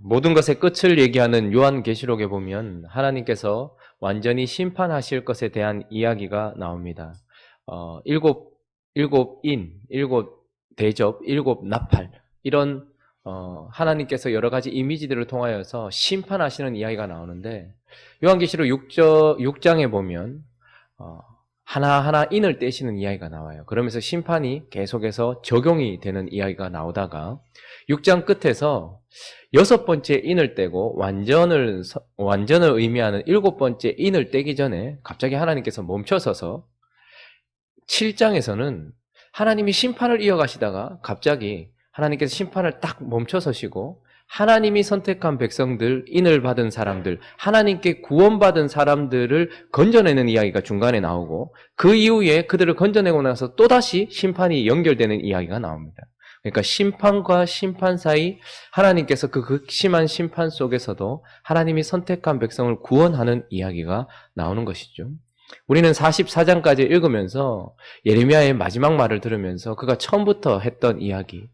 모든 것의 끝을 얘기하는 요한계시록에 보면 하나님께서 완전히 심판하실 것에 대한 이야기가 나옵니다. 일곱 대접, 일곱 나팔 이런 하나님께서 여러 가지 이미지들을 통하여서 심판하시는 이야기가 나오는데 요한계시록 6장에 보면 하나하나 인을 떼시는 이야기가 나와요. 그러면서 심판이 계속해서 적용이 되는 이야기가 나오다가 6장 끝에서 6번째 인을 떼고 완전을 의미하는 7번째 인을 떼기 전에 갑자기 하나님께서 멈춰서서 7장에서는 하나님이 심판을 이어가시다가 갑자기 하나님께서 심판을 딱 멈춰서시고 하나님이 선택한 백성들, 인을 받은 사람들, 하나님께 구원받은 사람들을 건져내는 이야기가 중간에 나오고 그 이후에 그들을 건져내고 나서 또다시 심판이 연결되는 이야기가 나옵니다. 그러니까 심판과 심판 사이 하나님께서 그 극심한 심판 속에서도 하나님이 선택한 백성을 구원하는 이야기가 나오는 것이죠. 우리는 44장까지 읽으면서 예레미야의 마지막 말을 들으면서 그가 처음부터 했던 이야기,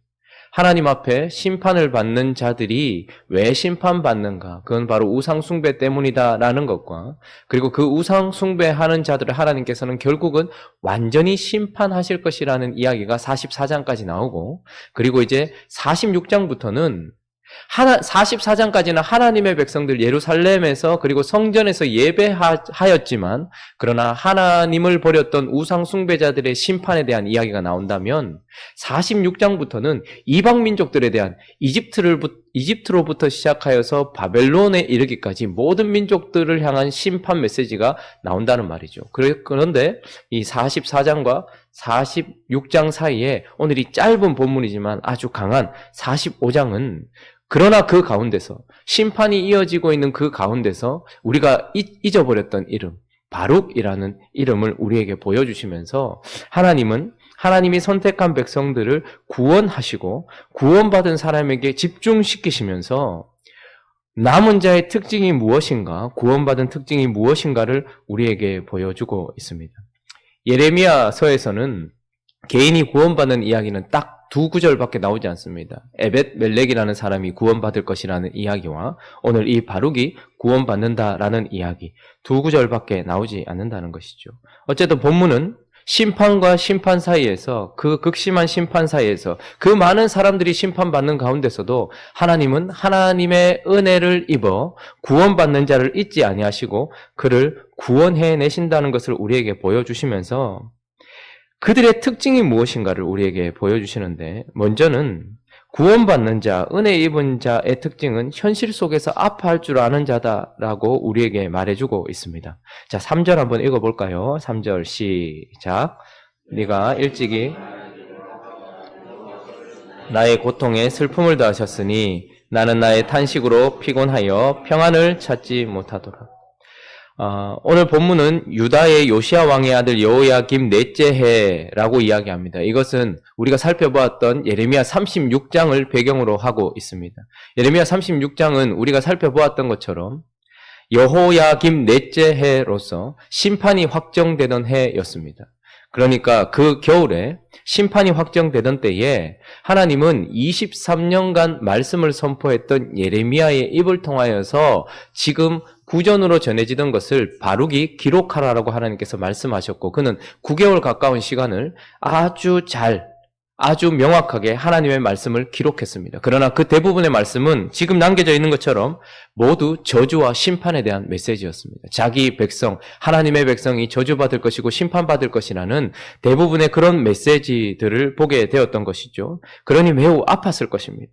하나님 앞에 심판을 받는 자들이 왜 심판받는가? 그건 바로 우상숭배 때문이다라는 것과 그리고 그 우상숭배하는 자들을 하나님께서는 결국은 완전히 심판하실 것이라는 이야기가 44장까지 나오고 그리고 이제 46장부터는 44장까지는 하나님의 백성들 예루살렘에서 그리고 성전에서 예배하였지만 그러나 하나님을 버렸던 우상 숭배자들의 심판에 대한 이야기가 나온다면 46장부터는 이방 민족들에 대한 이집트로부터 시작하여서 바벨론에 이르기까지 모든 민족들을 향한 심판 메시지가 나온다는 말이죠. 그런데 이 44장과 46장 사이에 오늘 이 짧은 본문이지만 아주 강한 45장은 그러나 그 가운데서 심판이 이어지고 있는 그 가운데서 우리가 잊어버렸던 이름 바룩이라는 이름을 우리에게 보여주시면서 하나님은 하나님이 선택한 백성들을 구원하시고 구원받은 사람에게 집중시키시면서 남은 자의 특징이 무엇인가, 구원받은 특징이 무엇인가를 우리에게 보여주고 있습니다. 예레미야서에서는 개인이 구원받는 이야기는 딱 두 구절밖에 나오지 않습니다. 에벳 멜렉이라는 사람이 구원받을 것이라는 이야기와 오늘 이 바룩이 구원받는다라는 이야기 두 구절밖에 나오지 않는다는 것이죠. 어쨌든 본문은 심판과 심판 사이에서 그 극심한 심판 사이에서 그 많은 사람들이 심판받는 가운데서도 하나님은 하나님의 은혜를 입어 구원받는 자를 잊지 아니하시고 그를 구원해내신다는 것을 우리에게 보여주시면서 그들의 특징이 무엇인가를 우리에게 보여주시는데 먼저는 구원받는 자, 은혜 입은 자의 특징은 현실 속에서 아파할 줄 아는 자다라고 우리에게 말해주고 있습니다. 자, 3절 한번 읽어볼까요? 3절 시작. 네가 일찍이 나의 고통에 슬픔을 더하셨으니 나는 나의 탄식으로 피곤하여 평안을 찾지 못하더라. 오늘 본문은 유다의 요시야 왕의 아들 여호야김 넷째 해라고 이야기합니다. 이것은 우리가 살펴보았던 예레미야 36장을 배경으로 하고 있습니다. 예레미야 36장은 우리가 살펴보았던 것처럼 여호야김 넷째 해로서 심판이 확정되던 해였습니다. 그러니까 그 겨울에 심판이 확정되던 때에 하나님은 23년간 말씀을 선포했던 예레미야의 입을 통하여서 지금 구전으로 전해지던 것을 바룩이 기록하라라고 하나님께서 말씀하셨고 그는 9개월 가까운 시간을 아주 명확하게 하나님의 말씀을 기록했습니다. 그러나 그 대부분의 말씀은 지금 남겨져 있는 것처럼 모두 저주와 심판에 대한 메시지였습니다. 자기 백성, 하나님의 백성이 저주받을 것이고 심판받을 것이라는 대부분의 그런 메시지들을 보게 되었던 것이죠. 그러니 매우 아팠을 것입니다.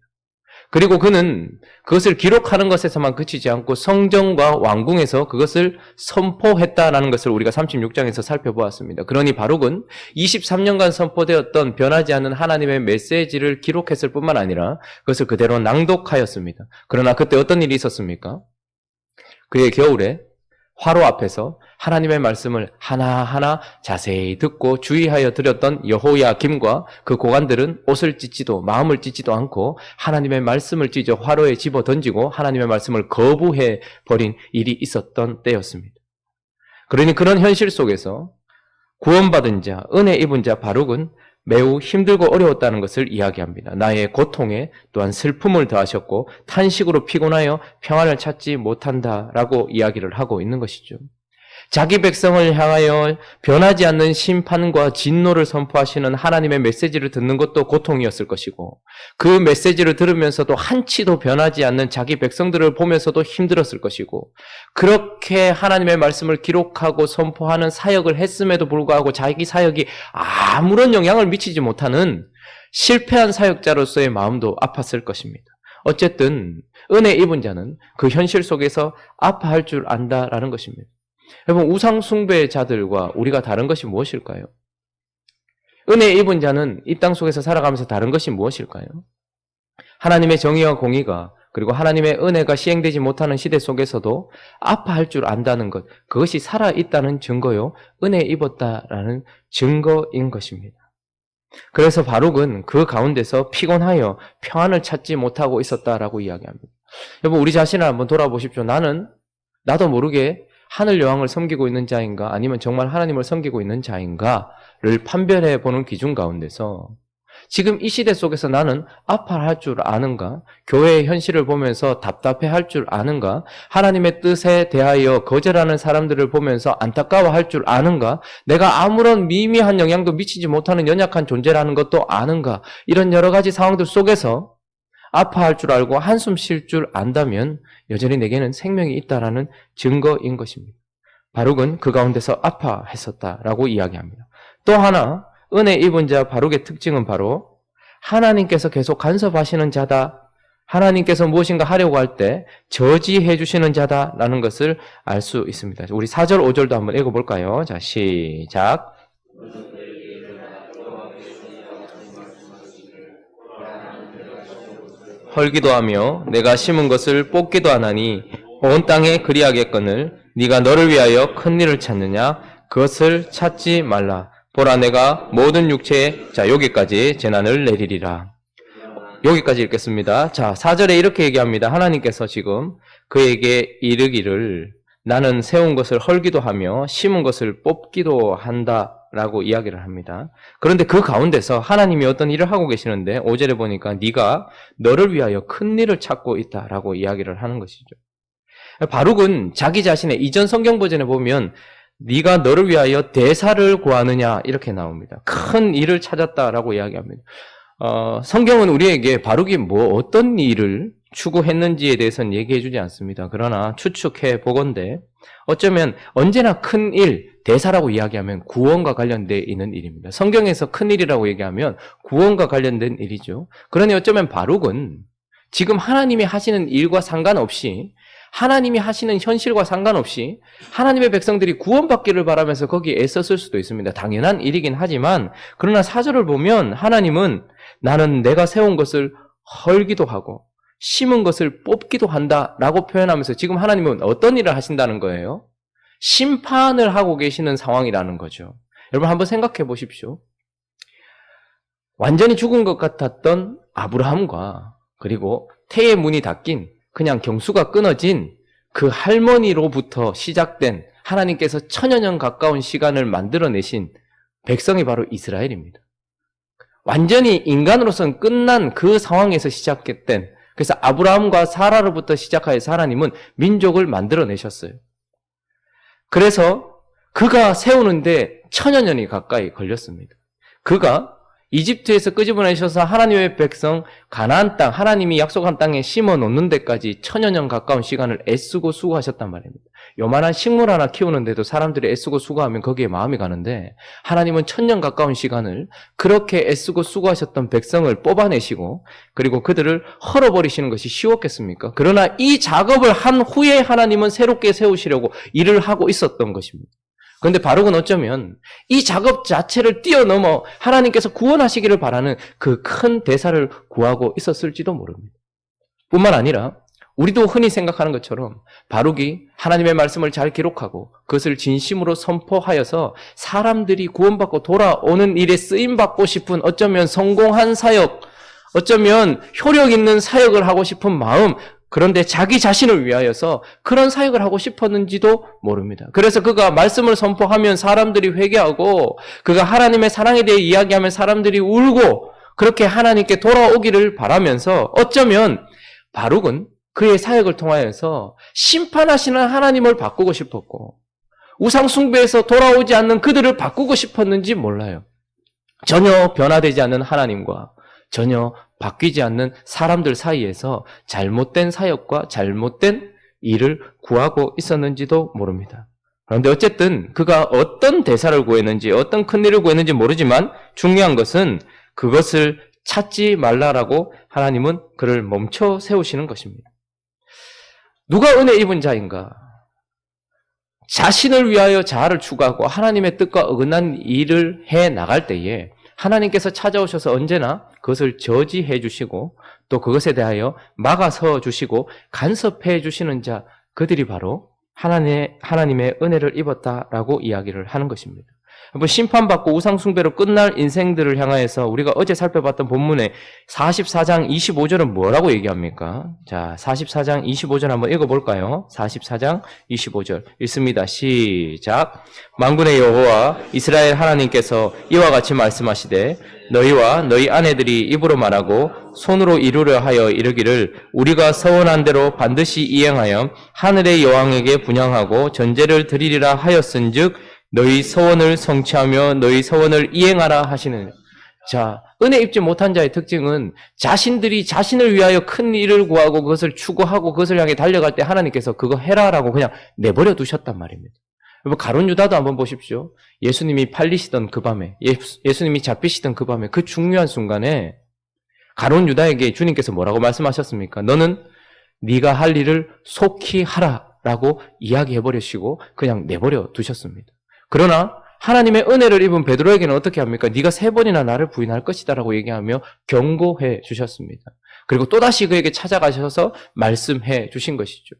그리고 그는 그것을 기록하는 것에서만 그치지 않고 성전과 왕궁에서 그것을 선포했다라는 것을 우리가 36장에서 살펴보았습니다. 그러니 바룩은 23년간 선포되었던 변하지 않는 하나님의 메시지를 기록했을 뿐만 아니라 그것을 그대로 낭독하였습니다. 그러나 그때 어떤 일이 있었습니까? 그의 겨울에 화로 앞에서 하나님의 말씀을 하나하나 자세히 듣고 주의하여 들었던 여호야김과 그 고관들은 옷을 찢지도 마음을 찢지도 않고 하나님의 말씀을 찢어 화로에 집어 던지고 하나님의 말씀을 거부해 버린 일이 있었던 때였습니다. 그러니 그런 현실 속에서 구원받은 자, 은혜 입은 자 바룩은 매우 힘들고 어려웠다는 것을 이야기합니다. 나의 고통에 또한 슬픔을 더하셨고 탄식으로 피곤하여 평안을 찾지 못한다라고 이야기를 하고 있는 것이죠. 자기 백성을 향하여 변하지 않는 심판과 진노를 선포하시는 하나님의 메시지를 듣는 것도 고통이었을 것이고 그 메시지를 들으면서도 한치도 변하지 않는 자기 백성들을 보면서도 힘들었을 것이고 그렇게 하나님의 말씀을 기록하고 선포하는 사역을 했음에도 불구하고 자기 사역이 아무런 영향을 미치지 못하는 실패한 사역자로서의 마음도 아팠을 것입니다. 어쨌든 은혜 입은 자는 그 현실 속에서 아파할 줄 안다라는 것입니다. 여러분, 우상 숭배자들과 우리가 다른 것이 무엇일까요? 은혜 입은 자는 이 땅 속에서 살아가면서 다른 것이 무엇일까요? 하나님의 정의와 공의가 그리고 하나님의 은혜가 시행되지 못하는 시대 속에서도 아파할 줄 안다는 것, 그것이 살아있다는 증거요, 은혜 입었다라는 증거인 것입니다. 그래서 바룩은 그 가운데서 피곤하여 평안을 찾지 못하고 있었다라고 이야기합니다. 여러분, 우리 자신을 한번 돌아보십시오. 나도 모르게 하늘 여왕을 섬기고 있는 자인가 아니면 정말 하나님을 섬기고 있는 자인가를 판별해 보는 기준 가운데서 지금 이 시대 속에서 나는 아파할 줄 아는가? 교회의 현실을 보면서 답답해할 줄 아는가? 하나님의 뜻에 대하여 거절하는 사람들을 보면서 안타까워할 줄 아는가? 내가 아무런 미미한 영향도 미치지 못하는 연약한 존재라는 것도 아는가? 이런 여러 가지 상황들 속에서 아파할 줄 알고 한숨 쉴 줄 안다면 여전히 내게는 생명이 있다라는 증거인 것입니다. 바룩은 그 가운데서 아파했었다라고 이야기합니다. 또 하나 은혜 입은 자 바룩의 특징은 바로 하나님께서 계속 간섭하시는 자다. 하나님께서 무엇인가 하려고 할 때 저지해 주시는 자다라는 것을 알 수 있습니다. 우리 4절 5절도 한번 읽어볼까요? 자, 시작. 헐기도 하며 내가 심은 것을 뽑기도 하나니 온 땅에 그리하겠거늘 네가 너를 위하여 큰 일을 찾느냐? 그것을 찾지 말라. 보라 내가 모든 육체에 자 여기까지 재난을 내리리라. 여기까지 읽겠습니다. 자 4절에 이렇게 얘기합니다. 하나님께서 지금 그에게 이르기를 나는 세운 것을 헐기도 하며 심은 것을 뽑기도 한다라고 이야기를 합니다. 그런데 그 가운데서 하나님이 어떤 일을 하고 계시는데 5절에 보니까 네가 너를 위하여 큰 일을 찾고 있다라고 이야기를 하는 것이죠. 바룩은 자기 자신의 이전 성경 버전에 보면 네가 너를 위하여 대사를 구하느냐 이렇게 나옵니다. 큰 일을 찾았다라고 이야기합니다. 성경은 우리에게 바룩이 어떤 일을 추구했는지에 대해서는 얘기해 주지 않습니다. 그러나 추측해 보건대 어쩌면 언제나 큰 일, 대사라고 이야기하면 구원과 관련되어 있는 일입니다. 성경에서 큰 일이라고 얘기하면 구원과 관련된 일이죠. 그러니 어쩌면 바룩은 지금 하나님이 하시는 일과 상관없이 하나님이 하시는 현실과 상관없이 하나님의 백성들이 구원받기를 바라면서 거기에 애썼을 수도 있습니다. 당연한 일이긴 하지만 그러나 4절을 보면 하나님은 나는 내가 세운 것을 헐기도 하고 심은 것을 뽑기도 한다라고 표현하면서 지금 하나님은 어떤 일을 하신다는 거예요? 심판을 하고 계시는 상황이라는 거죠. 여러분 한번 생각해 보십시오. 완전히 죽은 것 같았던 아브라함과 그리고 태의 문이 닫긴 그냥 경수가 끊어진 그 할머니로부터 시작된 하나님께서 천여 년 가까운 시간을 만들어내신 백성이 바로 이스라엘입니다. 완전히 인간으로서는 끝난 그 상황에서 시작했던 그래서 아브라함과 사라로부터 시작하여서 하나님은 민족을 만들어내셨어요. 그래서 그가 세우는데 천여 년이 가까이 걸렸습니다. 그가 이집트에서 끄집어내셔서 하나님의 백성 가나안 땅, 하나님이 약속한 땅에 심어 놓는 데까지 천여 년 가까운 시간을 애쓰고 수고하셨단 말입니다. 요만한 식물 하나 키우는데도 사람들이 애쓰고 수고하면 거기에 마음이 가는데 하나님은 천년 가까운 시간을 그렇게 애쓰고 수고하셨던 백성을 뽑아내시고 그리고 그들을 헐어버리시는 것이 쉬웠겠습니까? 그러나 이 작업을 한 후에 하나님은 새롭게 세우시려고 일을 하고 있었던 것입니다. 그런데 바룩은 어쩌면 이 작업 자체를 뛰어넘어 하나님께서 구원하시기를 바라는 그 큰 대사를 구하고 있었을지도 모릅니다. 뿐만 아니라 우리도 흔히 생각하는 것처럼 바룩이 하나님의 말씀을 잘 기록하고 그것을 진심으로 선포하여서 사람들이 구원받고 돌아오는 일에 쓰임받고 싶은 어쩌면 성공한 사역, 어쩌면 효력 있는 사역을 하고 싶은 마음, 그런데 자기 자신을 위하여서 그런 사역을 하고 싶었는지도 모릅니다. 그래서 그가 말씀을 선포하면 사람들이 회개하고 그가 하나님의 사랑에 대해 이야기하면 사람들이 울고 그렇게 하나님께 돌아오기를 바라면서 어쩌면 바룩은 그의 사역을 통하여서 심판하시는 하나님을 바꾸고 싶었고 우상 숭배에서 돌아오지 않는 그들을 바꾸고 싶었는지 몰라요. 전혀 변화되지 않는 하나님과 전혀 바뀌지 않는 사람들 사이에서 잘못된 사역과 잘못된 일을 구하고 있었는지도 모릅니다. 그런데 어쨌든 그가 어떤 대사를 구했는지 어떤 큰 일을 구했는지 모르지만 중요한 것은 그것을 찾지 말라라고 하나님은 그를 멈춰 세우시는 것입니다. 누가 은혜 입은 자인가? 자신을 위하여 자아를 추구하고 하나님의 뜻과 어긋난 일을 해 나갈 때에 하나님께서 찾아오셔서 언제나 그것을 저지해 주시고 또 그것에 대하여 막아서 주시고 간섭해 주시는 자, 그들이 바로 하나님의 은혜를 입었다라고 이야기를 하는 것입니다. 한번 심판받고 우상숭배로 끝날 인생들을 향하여서 우리가 어제 살펴봤던 본문의 44장 25절은 뭐라고 얘기합니까? 자, 44장 25절 한번 읽어볼까요? 44장 25절 읽습니다. 시작. 만군의 여호와 이스라엘 하나님께서 이와 같이 말씀하시되 너희와 너희 아내들이 입으로 말하고 손으로 이루려 하여 이르기를 우리가 서원한 대로 반드시 이행하여 하늘의 여왕에게 분향하고 전제를 드리리라 하였은즉 너희 서원을 성취하며 너희 서원을 이행하라 하시는. 자, 은혜 입지 못한 자의 특징은 자신들이 자신을 위하여 큰 일을 구하고 그것을 추구하고 그것을 향해 달려갈 때 하나님께서 그거 해라라고 그냥 내버려 두셨단 말입니다. 여러분, 가룟 유다도 한번 보십시오. 예수님이 팔리시던 그 밤에, 예수님이 잡히시던 그 밤에 그 중요한 순간에 가룟 유다에게 주님께서 뭐라고 말씀하셨습니까? 너는 네가 할 일을 속히 하라라고 이야기해버리시고 그냥 내버려 두셨습니다. 그러나 하나님의 은혜를 입은 베드로에게는 어떻게 합니까? 네가 3번이나 나를 부인할 것이다라고 얘기하며 경고해 주셨습니다. 그리고 또다시 그에게 찾아가셔서 말씀해 주신 것이죠.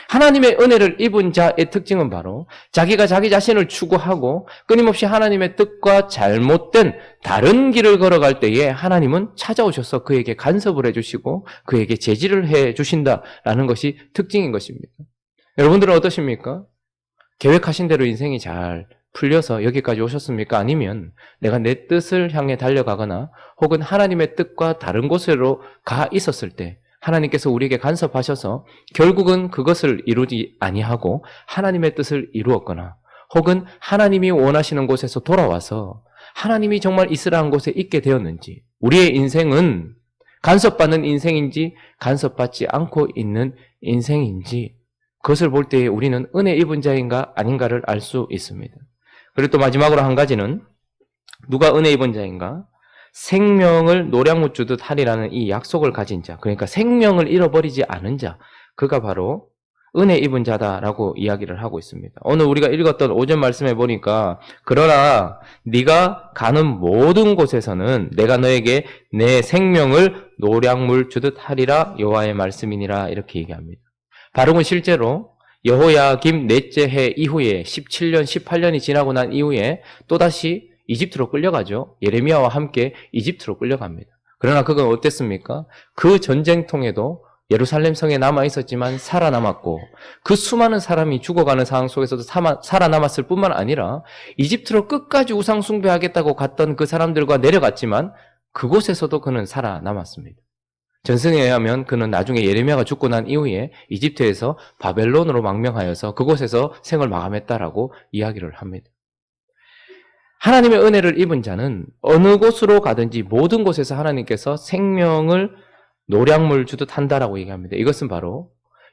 하나님의 은혜를 입은 자의 특징은 바로 자기가 자기 자신을 추구하고 끊임없이 하나님의 뜻과 잘못된 다른 길을 걸어갈 때에 하나님은 찾아오셔서 그에게 간섭을 해주시고 그에게 제지를 해주신다라는 것이 특징인 것입니다. 여러분들은 어떠십니까? 계획하신 대로 인생이 잘 풀려서 여기까지 오셨습니까? 아니면 내가 내 뜻을 향해 달려가거나 혹은 하나님의 뜻과 다른 곳으로 가 있었을 때 하나님께서 우리에게 간섭하셔서 결국은 그것을 이루지 아니하고 하나님의 뜻을 이루었거나 혹은 하나님이 원하시는 곳에서 돌아와서 하나님이 정말 있으라는 곳에 있게 되었는지, 우리의 인생은 간섭받는 인생인지 간섭받지 않고 있는 인생인지 그것을 볼 때 우리는 은혜 입은 자인가 아닌가를 알 수 있습니다. 그리고 또 마지막으로 한 가지는 누가 은혜 입은 자인가? 생명을 노량무 주듯 하리라는 이 약속을 가진 자, 그러니까 생명을 잃어버리지 않은 자, 그가 바로 은혜 입은 자다라고 이야기를 하고 있습니다. 오늘 우리가 읽었던 오전 말씀에 보니까 그러나 네가 가는 모든 곳에서는 내가 너에게 내 생명을 노량물 주듯 하리라 여호와의 말씀이니라 이렇게 얘기합니다. 바룩은 실제로 여호야김 넷째 해 이후에 17년, 18년이 지나고 난 이후에 또다시 이집트로 끌려가죠. 예레미야와 함께 이집트로 끌려갑니다. 그러나 그건 어땠습니까? 그 전쟁통에도 예루살렘 성에 남아있었지만 살아남았고 그 수많은 사람이 죽어가는 상황 속에서도 살아남았을 뿐만 아니라 이집트로 끝까지 우상숭배하겠다고 갔던 그 사람들과 내려갔지만 그곳에서도 그는 살아남았습니다. 전승에 의하면 그는 나중에 예레미야가 죽고 난 이후에 이집트에서 바벨론으로 망명하여서 그곳에서 생을 마감했다라고 이야기를 합니다. 하나님의 은혜를 입은 자는 어느 곳으로 가든지 모든 곳에서 하나님께서 생명을 노량물 주듯 한다라고 얘기합니다. 이것은 바로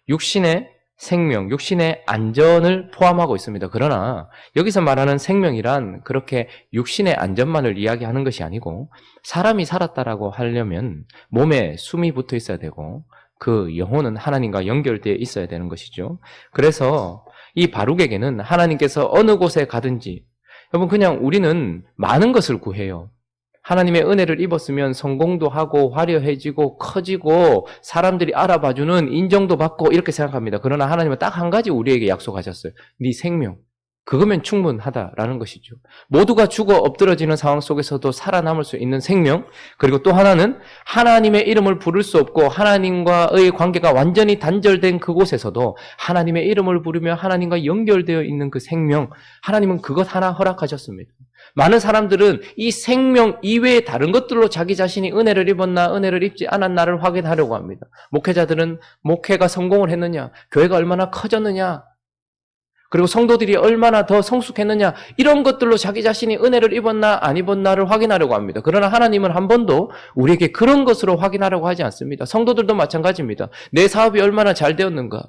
육신의 생명, 육신의 안전을 포함하고 있습니다. 그러나 여기서 말하는 생명이란 그렇게 육신의 안전만을 이야기하는 것이 아니고 사람이 살았다라고 하려면 몸에 숨이 붙어 있어야 되고 그 영혼은 하나님과 연결되어 있어야 되는 것이죠. 그래서 이 바룩에게는 하나님께서 어느 곳에 가든지, 여러분 그냥 우리는 많은 것을 구해요. 하나님의 은혜를 입었으면 성공도 하고 화려해지고 커지고 사람들이 알아봐주는 인정도 받고 이렇게 생각합니다. 그러나 하나님은 딱 한 가지 우리에게 약속하셨어요. 네 생명, 그거면 충분하다라는 것이죠. 모두가 죽어 엎드러지는 상황 속에서도 살아남을 수 있는 생명, 그리고 또 하나는 하나님의 이름을 부를 수 없고 하나님과의 관계가 완전히 단절된 그곳에서도 하나님의 이름을 부르며 하나님과 연결되어 있는 그 생명, 하나님은 그것 하나 허락하셨습니다. 많은 사람들은 이 생명 이외의 다른 것들로 자기 자신이 은혜를 입었나 은혜를 입지 않았나를 확인하려고 합니다. 목회자들은 목회가 성공을 했느냐, 교회가 얼마나 커졌느냐, 그리고 성도들이 얼마나 더 성숙했느냐, 이런 것들로 자기 자신이 은혜를 입었나 안 입었나를 확인하려고 합니다. 그러나 하나님은 한 번도 우리에게 그런 것으로 확인하려고 하지 않습니다. 성도들도 마찬가지입니다. 내 사업이 얼마나 잘 되었는가,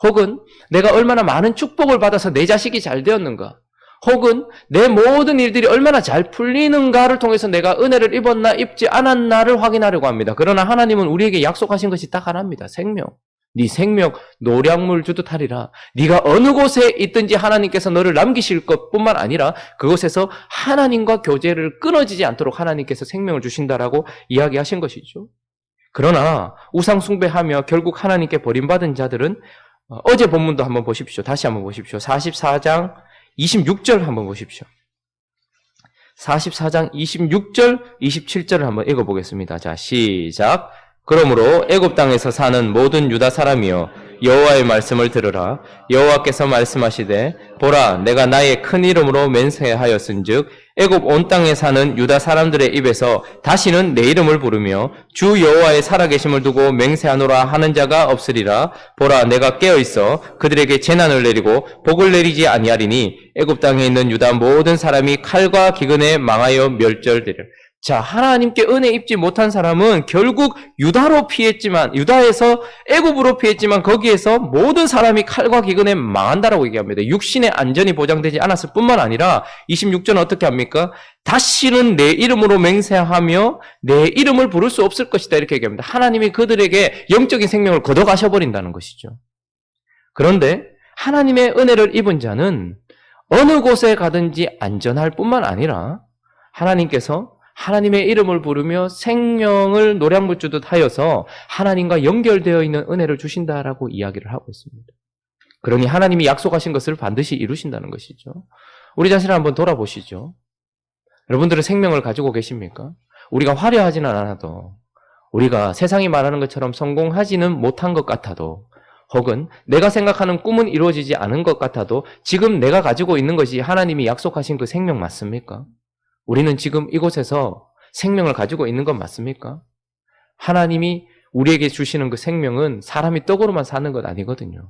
혹은 내가 얼마나 많은 축복을 받아서 내 자식이 잘 되었는가, 혹은 내 모든 일들이 얼마나 잘 풀리는가를 통해서 내가 은혜를 입었나 입지 않았나를 확인하려고 합니다. 그러나 하나님은 우리에게 약속하신 것이 딱 하나입니다. 생명. 네 생명 노량물 주듯 하리라. 네가 어느 곳에 있든지 하나님께서 너를 남기실 것뿐만 아니라 그곳에서 하나님과 교제를 끊어지지 않도록 하나님께서 생명을 주신다라고 이야기하신 것이죠. 그러나 우상 숭배하며 결국 하나님께 버림받은 자들은 어제 본문도 한번 보십시오. 다시 한번 보십시오. 44장 26절 한번 보십시오. 44장 26절 27절을 한번 읽어보겠습니다. 자, 시작. 그러므로 애굽 땅에서 사는 모든 유다 사람이여 여호와의 말씀을 들으라. 여호와께서 말씀하시되 보라, 내가 나의 큰 이름으로 맹세하였은즉 애굽 온 땅에 사는 유다 사람들의 입에서 다시는 내 이름을 부르며 주 여호와의 살아계심을 두고 맹세하노라 하는 자가 없으리라. 보라, 내가 깨어있어 그들에게 재난을 내리고 복을 내리지 아니하리니 애굽 땅에 있는 유다 모든 사람이 칼과 기근에 망하여 멸절되리라. 자, 하나님께 은혜 입지 못한 사람은 결국 유다로 피했지만, 유다에서 애굽으로 피했지만 거기에서 모든 사람이 칼과 기근에 망한다라고 얘기합니다. 육신의 안전이 보장되지 않았을 뿐만 아니라 26절은 어떻게 합니까? 다시는 내 이름으로 맹세하며 내 이름을 부를 수 없을 것이다, 이렇게 얘기합니다. 하나님이 그들에게 영적인 생명을 걷어가셔버린다는 것이죠. 그런데 하나님의 은혜를 입은 자는 어느 곳에 가든지 안전할 뿐만 아니라 하나님께서 하나님의 이름을 부르며 생명을 노량물 주듯 하여서 하나님과 연결되어 있는 은혜를 주신다라고 이야기를 하고 있습니다. 그러니 하나님이 약속하신 것을 반드시 이루신다는 것이죠. 우리 자신을 한번 돌아보시죠. 여러분들은 생명을 가지고 계십니까? 우리가 화려하지는 않아도, 우리가 세상이 말하는 것처럼 성공하지는 못한 것 같아도, 혹은 내가 생각하는 꿈은 이루어지지 않은 것 같아도 지금 내가 가지고 있는 것이 하나님이 약속하신 그 생명 맞습니까? 우리는 지금 이곳에서 생명을 가지고 있는 건 맞습니까? 하나님이 우리에게 주시는 그 생명은 사람이 떡으로만 사는 것 아니거든요.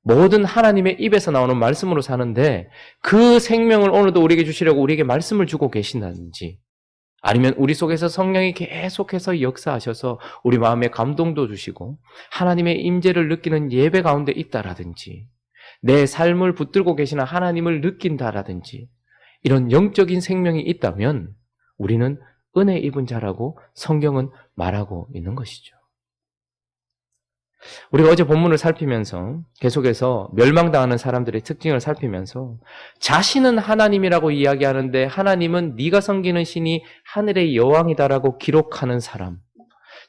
모든 하나님의 입에서 나오는 말씀으로 사는데 그 생명을 오늘도 우리에게 주시려고 우리에게 말씀을 주고 계신다든지, 아니면 우리 속에서 성령이 계속해서 역사하셔서 우리 마음에 감동도 주시고 하나님의 임재를 느끼는 예배 가운데 있다라든지, 내 삶을 붙들고 계시는 하나님을 느낀다라든지, 이런 영적인 생명이 있다면 우리는 은혜 입은 자라고 성경은 말하고 있는 것이죠. 우리가 어제 본문을 살피면서 계속해서 멸망당하는 사람들의 특징을 살피면서 자신은 하나님이라고 이야기하는데 하나님은 네가 섬기는 신이 하늘의 여왕이다라고 기록하는 사람,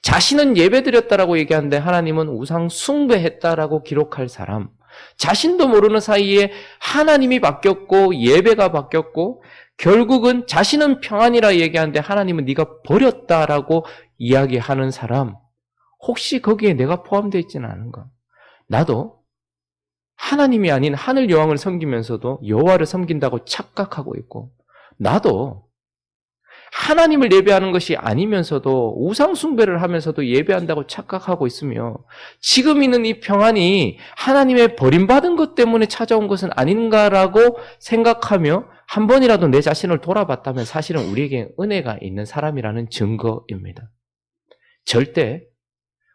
자신은 예배드렸다라고 얘기하는데 하나님은 우상 숭배했다라고 기록할 사람, 자신도 모르는 사이에 하나님이 바뀌었고 예배가 바뀌었고 결국은 자신은 평안이라 얘기하는데 하나님은 네가 버렸다라고 이야기하는 사람, 혹시 거기에 내가 포함되어 있지는 않은가? 나도 하나님이 아닌 하늘 여왕을 섬기면서도 여호와를 섬긴다고 착각하고 있고, 나도 하나님을 예배하는 것이 아니면서도 우상 숭배를 하면서도 예배한다고 착각하고 있으며, 지금 있는 이 평안이 하나님의 버림받은 것 때문에 찾아온 것은 아닌가라고 생각하며 한 번이라도 내 자신을 돌아봤다면 사실은 우리에게 은혜가 있는 사람이라는 증거입니다. 절대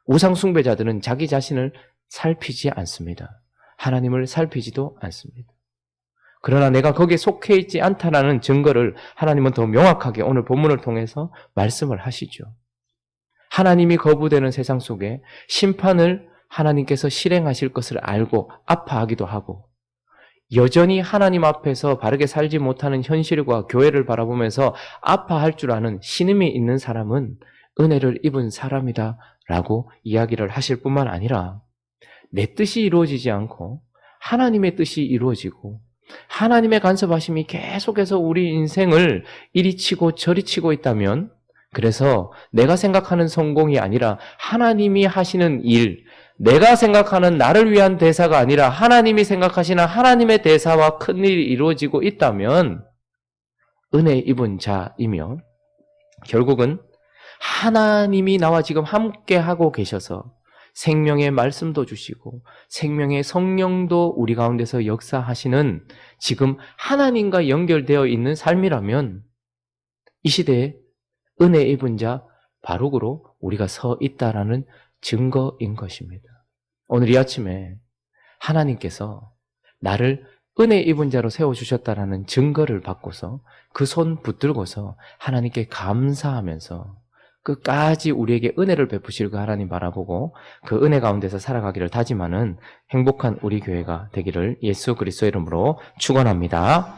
우상 숭배자들은 자기 자신을 살피지 않습니다. 하나님을 살피지도 않습니다. 그러나 내가 거기에 속해 있지 않다라는 증거를 하나님은 더 명확하게 오늘 본문을 통해서 말씀을 하시죠. 하나님이 거부되는 세상 속에 심판을 하나님께서 실행하실 것을 알고 아파하기도 하고, 여전히 하나님 앞에서 바르게 살지 못하는 현실과 교회를 바라보면서 아파할 줄 아는 신임이 있는 사람은 은혜를 입은 사람이다 라고 이야기를 하실 뿐만 아니라, 내 뜻이 이루어지지 않고 하나님의 뜻이 이루어지고 하나님의 간섭하심이 계속해서 우리 인생을 이리 치고 저리 치고 있다면, 그래서 내가 생각하는 성공이 아니라 하나님이 하시는 일, 내가 생각하는 나를 위한 대사가 아니라 하나님이 생각하시는 하나님의 대사와 큰 일이 이루어지고 있다면 은혜 입은 자이며, 결국은 하나님이 나와 지금 함께 하고 계셔서 생명의 말씀도 주시고 생명의 성령도 우리 가운데서 역사하시는 지금 하나님과 연결되어 있는 삶이라면 이 시대에 은혜 입은 자 바룩으로 우리가 서 있다라는 증거인 것입니다. 오늘 이 아침에 하나님께서 나를 은혜 입은 자로 세워주셨다라는 증거를 받고서 그 손 붙들고서 하나님께 감사하면서 끝까지 우리에게 은혜를 베푸실 그 하나님 바라보고 그 은혜 가운데서 살아가기를 다짐하는 행복한 우리 교회가 되기를 예수 그리스도의 이름으로 축원합니다.